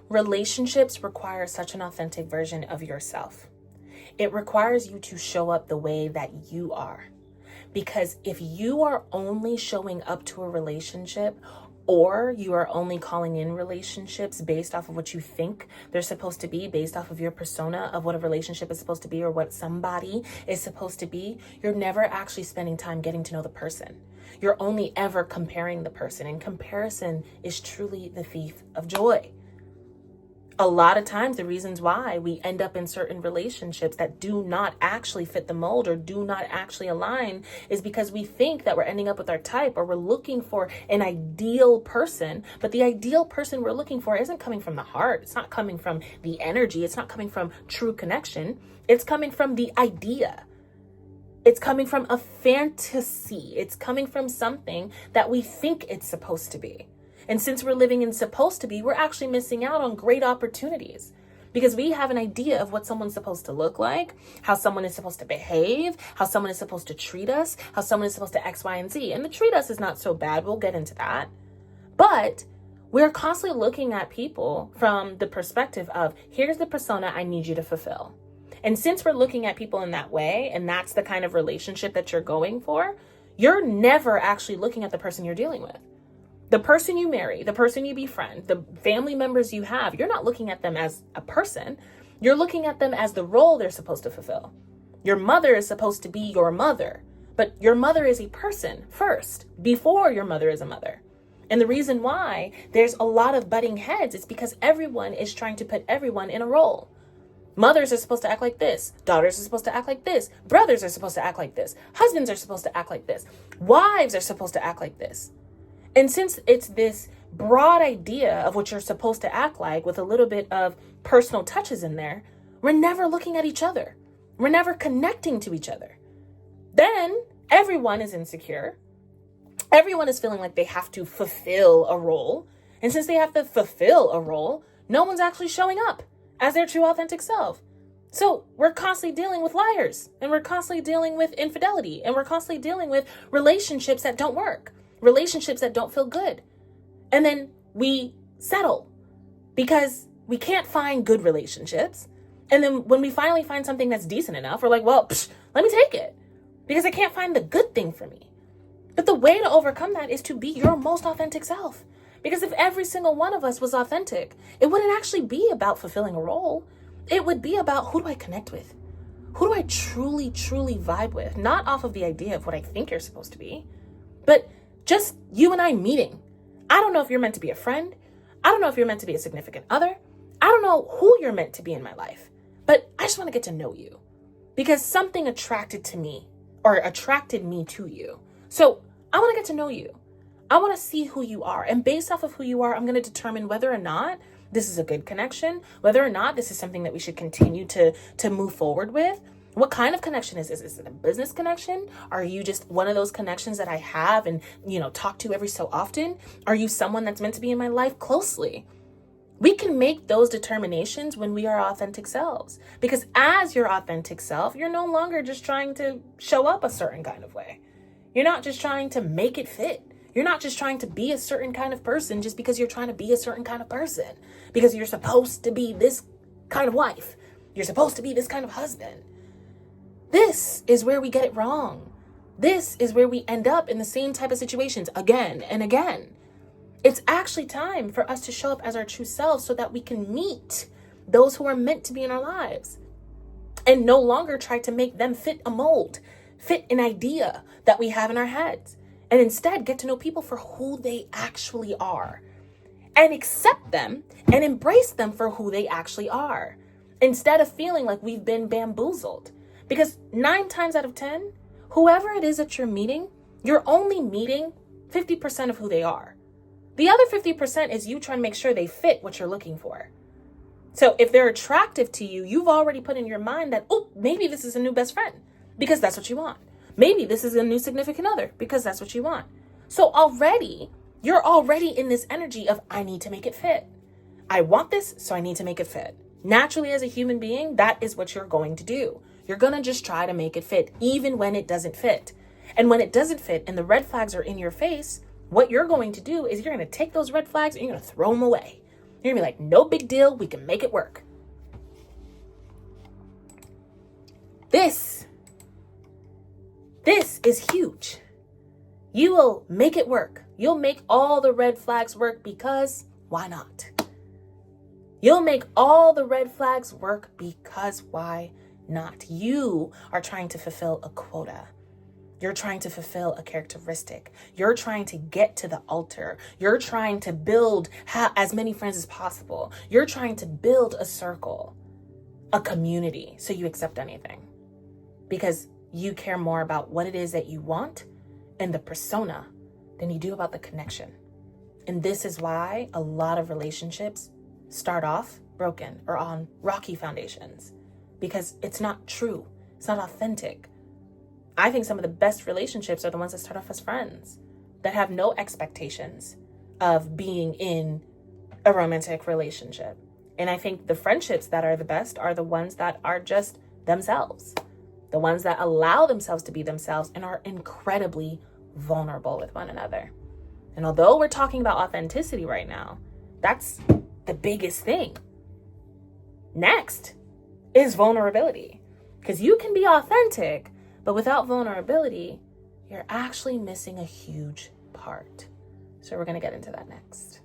Relationships require such an authentic version of yourself. It requires you to show up the way that you are. Because if you are only showing up to a relationship, or you are only calling in relationships based off of what you think they're supposed to be, based off of your persona of what a relationship is supposed to be or what somebody is supposed to be, you're never actually spending time getting to know the person. You're only ever comparing the person, and comparison is truly the thief of joy. A lot of times the reasons why we end up in certain relationships that do not actually fit the mold or do not actually align is because we think that we're ending up with our type, or we're looking for an ideal person, but the ideal person we're looking for isn't coming from the heart. It's not coming from the energy. It's not coming from true connection. It's coming from the idea. It's coming from a fantasy. It's coming from something that we think it's supposed to be. And since we're living in supposed to be, we're actually missing out on great opportunities because we have an idea of what someone's supposed to look like, how someone is supposed to behave, how someone is supposed to treat us, how someone is supposed to X, Y, and Z. And the treat us is not so bad. We'll get into that. But we're constantly looking at people from the perspective of, here's the persona I need you to fulfill. And since we're looking at people in that way, and that's the kind of relationship that you're going for, you're never actually looking at the person you're dealing with. The person you marry, the person you befriend, the family members you have, you're not looking at them as a person. You're looking at them as the role they're supposed to fulfill. Your mother is supposed to be your mother, but your mother is a person first, before your mother is a mother. And the reason why there's a lot of butting heads is because everyone is trying to put everyone in a role. Mothers are supposed to act like this. Daughters are supposed to act like this. Brothers are supposed to act like this. Husbands are supposed to act like this. Wives are supposed to act like this. And since it's this broad idea of what you're supposed to act like with a little bit of personal touches in there, we're never looking at each other. We're never connecting to each other. Then everyone is insecure. Everyone is feeling like they have to fulfill a role. And since they have to fulfill a role, no one's actually showing up as their true authentic self. So we're constantly dealing with liars, and we're constantly dealing with infidelity, and we're constantly dealing with relationships that don't work. Relationships that don't feel good. And then we settle because we can't find good relationships. And then when we finally find something that's decent enough, we're like, well, let me take it because I can't find the good thing for me. But the way to overcome that is to be your most authentic self. Because if every single one of us was authentic, it wouldn't actually be about fulfilling a role. It would be about, who do I connect with? Who do I truly, truly vibe with? Not off of the idea of what I think you're supposed to be, but just you and I meeting. I don't know if you're meant to be a friend. I don't know if you're meant to be a significant other. I don't know who you're meant to be in my life, but I just want to get to know you because something attracted me to you. So I want to get to know you. I want to see who you are. And based off of who you are, I'm going to determine whether or not this is a good connection, whether or not this is something that we should continue to move forward with. What kind of connection is this? Is it a business connection? Are you just one of those connections that I have and, talk to every so often? Are you someone that's meant to be in my life closely? We can make those determinations when we are authentic selves. Because as your authentic self, you're no longer just trying to show up a certain kind of way. You're not just trying to make it fit. You're not just trying to be a certain kind of person just because you're trying to be a certain kind of person. Because you're supposed to be this kind of wife. You're supposed to be this kind of husband. This is where we get it wrong. This is where we end up in the same type of situations again and again. It's actually time for us to show up as our true selves so that we can meet those who are meant to be in our lives and no longer try to make them fit a mold, fit an idea that we have in our heads, and instead get to know people for who they actually are and accept them and embrace them for who they actually are instead of feeling like we've been bamboozled. Because 9 times out of 10, whoever it is that you're meeting, you're only meeting 50% of who they are. The other 50% is you trying to make sure they fit what you're looking for. So if they're attractive to you, you've already put in your mind that, oh, maybe this is a new best friend because that's what you want. Maybe this is a new significant other because that's what you want. So you're already in this energy of, I need to make it fit. I want this, so I need to make it fit. Naturally, as a human being, that is what you're going to do. You're going to just try to make it fit, even when it doesn't fit. And when it doesn't fit and the red flags are in your face, what you're going to do is you're going to take those red flags and you're going to throw them away. You're gonna be like, no big deal, we can make it work. This is huge. You will make it work. You'll make all the red flags work because why not? You'll make all the red flags work because why not? You are trying to fulfill a quota. You're trying to fulfill a characteristic. You're trying to get to the altar. You're trying to build as many friends as possible. You're trying to build a circle, a community, so you accept anything. Because you care more about what it is that you want and the persona than you do about the connection. And this is why a lot of relationships start off broken or on rocky foundations, because it's not true. It's not authentic. I think some of the best relationships are the ones that start off as friends, that have no expectations of being in a romantic relationship. And I think the friendships that are the best are the ones that are just themselves, the ones that allow themselves to be themselves and are incredibly vulnerable with one another. And although we're talking about authenticity right now, that's the biggest thing. Next is vulnerability, because you can be authentic, but without vulnerability, you're actually missing a huge part. So we're going to get into that next.